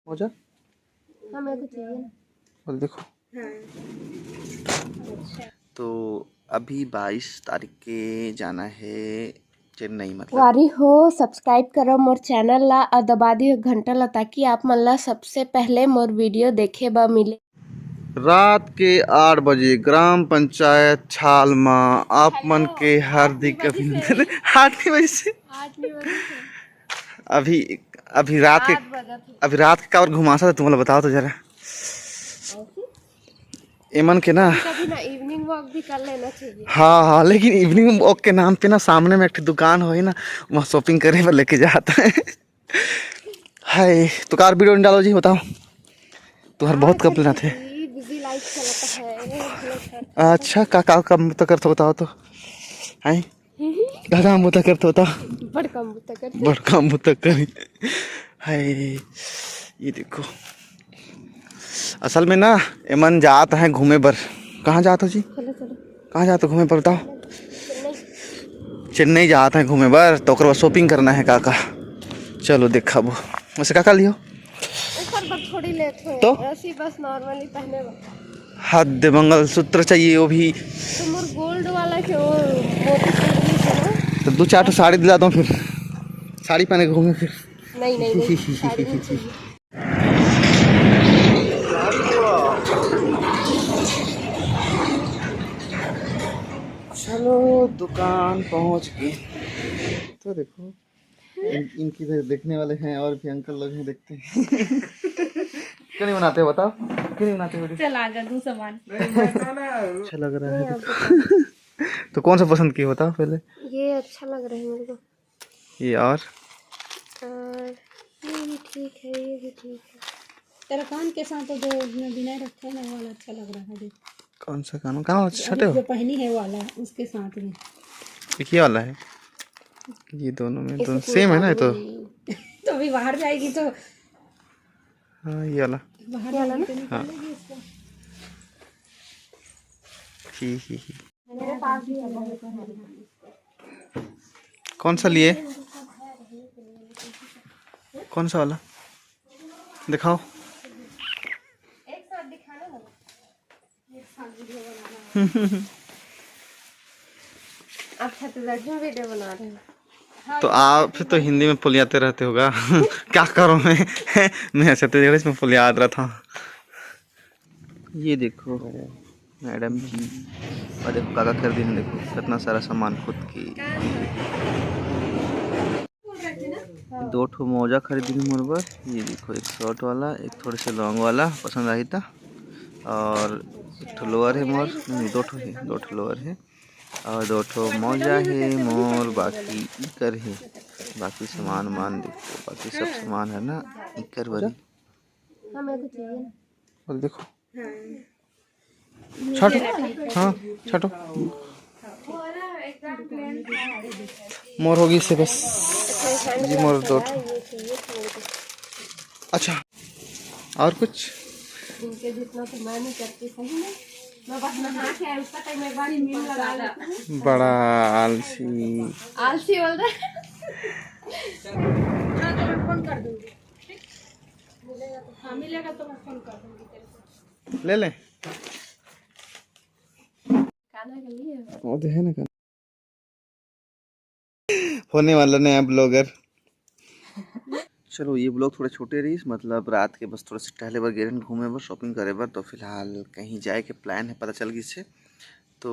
मोजा हाँ मेरे को चाहिए ना। बोल देखो। तो अभी 22 तारीख के जाना है चेन्नई, मतलब वारी हो सब्सक्राइब करो मोर चैनल ला और दबा दियो घंटा ला ताकि आप मन ला सबसे पहले मोर वीडियो देखे बा मिले। रात के 8 बजे ग्राम पंचायत छालमा आप मन के हार्दिक अभिनंदन। 8 बजे से अभी अभी रात के का और घुमासा था, तुम्हें बताओ तो जरा एमन के ना। कभी ना इवनिंग वॉक भी कर लेना चाहिए। हाँ, लेकिन इवनिंग वॉक के नाम पे ना सामने में एक दुकान हो ना, वहाँ शॉपिंग करे पर लेके जाता है। हाय तो कार वीडियो नहीं डालो जी, बताओ तुम्हारे बहुत कंप्लेन थे। बिजी लाइफ चलता है। अच्छा का काम तो करते बताओ तो है, का काम होता करते बताओ। बड़ काम बुता कर। बड़ काम होता करी। हाय ये देखो, असल में ना एमन जात है घूमे बर। कहाँ जात हो जी? चलो चलो कहाँ जाते घूमे पर बताओ? चेन्नई। चेन्नई जाते हैं घूमे बर, तो ओकर बाद शॉपिंग करना है काका। चलो देखा वो वैसे काका लियो ऊपर पर थोड़ी लेट हो तो ऐसी बस नॉर्मली पहने बा। हाथ मंगलसूत्र चाहिए वो भी। तो मोर गोल्ड वाला के वो मोती चूड़ी से ना। तो 2-4 तो साड़ी दिला दो, फिर साड़ी पहने के घूमे फिर। नहीं नहीं नहीं साड़ी नहीं चाहिए। चलो दुकान पहुंच गए। तो देखो इनकी देखने वाले हैं और भी अंकल लोग हैं, देखते हैं। क्यों नहीं बनाते हो बताओ, क्यों नहीं बनाते वीडियो? चल आजा दू सामान। अच्छा लग रहा है देखो। तो कौन सा पसंद किए बताओ पहले? ये अच्छा लग रहा है मेरे को। ये और ये भी ठीक है, ये भी ठीक है। तेरा कान के साथ तो जो बिना रखे हैं ना वो वाला अच्छा लग रहा है। देख कौन सा कानून कहाँ छठे हो? जो पहनी है वाला उसके साथ में एक ये वाला है, ये दोनों में दोनों सेम है ना ये तो। तो अभी बाहर जाएगी तो हाँ ये वाला। बाहर जाएगी तो निकालेगी इसको। ही। मेरे पास भी है। कौन सा लिए? कौन सा वाला दिखाओ। एक साथ दिखाना ना, एक साथ वीडियो बनाना। आप छत्तीसगढ़ में वीडियो बना रहे हैं? तो आप तो हिंदी में फुलियाते रहते होगा। क्या करूँ मैं छत्तीसगढ़ में फुलियात रहा था। ये देखो मैडम जी, और देखो काका खरीदी ने, देखो कितना सारा सामान खुद की। 2 ठो मोजा खरीदी मोर बर। ये देखो एक शॉर्ट वाला, एक थोड़े से लॉन्ग वाला पसंद आई था, और एक ठो लोअर है मोर, नहीं 2 ठो है, 2 ठो लोअर है और 2 ठो मोजा है मोर। बाकी इकर है, बाकी सामान मान देखो, बाकी सब सामान है ना इकर वाली। हाँ मेरे को चाहिए ना। और देखो छठो, हाँ छठो मोर होगी से बस जी, मोर 2 ठो। ये चाहिए था मेरे को। अच्छा और कुछ? इनके जितना तो मैं नहीं करती, सही में मैं बस नहा के उसका टाइम एक बार नींद लगा लेती हूँ। बड़ा आलसी। आलसी बोल रहा है। हाँ तो मैं फोन कर दूंगी। हाँ मिलेगा तो मैं फोन कर दूंगी तेरे को। ले ले खाना के लिए वो तो है ना होने वाला नया ब्लॉगर। चलो ये ब्लॉग थोड़े छोटे रही, मतलब रात के बस थोड़ा से टहले बर गेरन घूमे बर शॉपिंग करे बर, तो फिलहाल कहीं जाए के प्लान है पता चल गई से। तो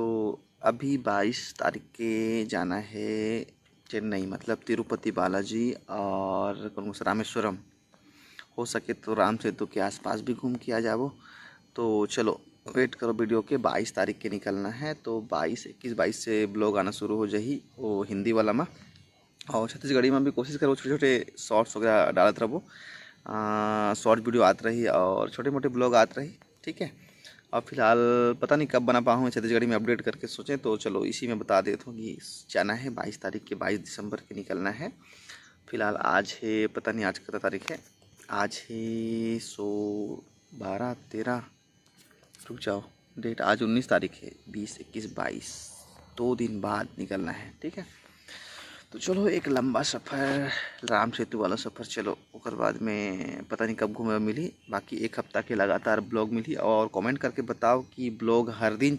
अभी 22 तारीख के जाना है चेन्नई, मतलब तिरुपति बालाजी और कौन सा रामेश्वरम। हो सके तो राम सेतु के आसपास भी घूम के आ जाओ। तो चलो वेट करो वीडियो के, 22 तारीख के निकलना है। तो 22, 21, 22 से ब्लॉग आना शुरू हो जाही वो हिंदी वाला में, और छत्तीसगढ़ी में भी कोशिश करो छोटे छोटे शॉर्ट्स वगैरह डालत रहो। शॉर्ट वीडियो आते रही और छोटे मोटे ब्लॉग आते रही, ठीक है। और फिलहाल पता नहीं कब बना पाऊँ छत्तीसगढ़ी में अपडेट करके सोचें, तो चलो इसी में बता देता हूँ कि जाना है 22 तारीख के, 22 दिसंबर के निकलना है। फिलहाल आज है, पता नहीं आज कितना तारीख है, आज है 12, 13, रुक जाओ डेट, आज 19 तारीख है। 20, 21, 22 2 दिन बाद निकलना है, ठीक है। तो चलो एक लंबा सफ़र, राम सेतु वाला सफ़र चलो, ओकर बाद में पता नहीं कब घूमे मिली। बाकी एक हफ्ता के लगातार ब्लॉग मिली और कमेंट करके बताओ कि ब्लॉग हर दिन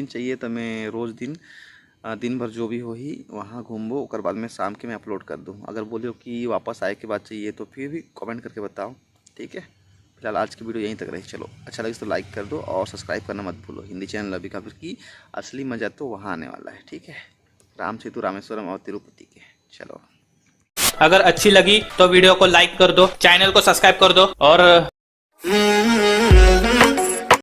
चाहिए तो मैं रोज़ दिन भर जो भी होही वहाँ घूमबो, ओकर बाद में शाम के मैं अपलोड कर दूँ। अगर बोलियो कि वापस आए के बाद चाहिए तो फिर भी कमेंट करके बताओ, ठीक है। फिलहाल आज की वीडियो यहीं तक रही। चलो अच्छा लगे तो लाइक कर दो और सब्सक्राइब करना मत भूलो। हिंदी चैनल अभी काफिर की असली मज़ा तो वहाँ आने वाला है, ठीक है। राम सेतु, रामेश्वरम और तिरुपति के। चलो, अगर अच्छी लगी तो वीडियो को लाइक कर दो, चैनल को सब्सक्राइब कर दो और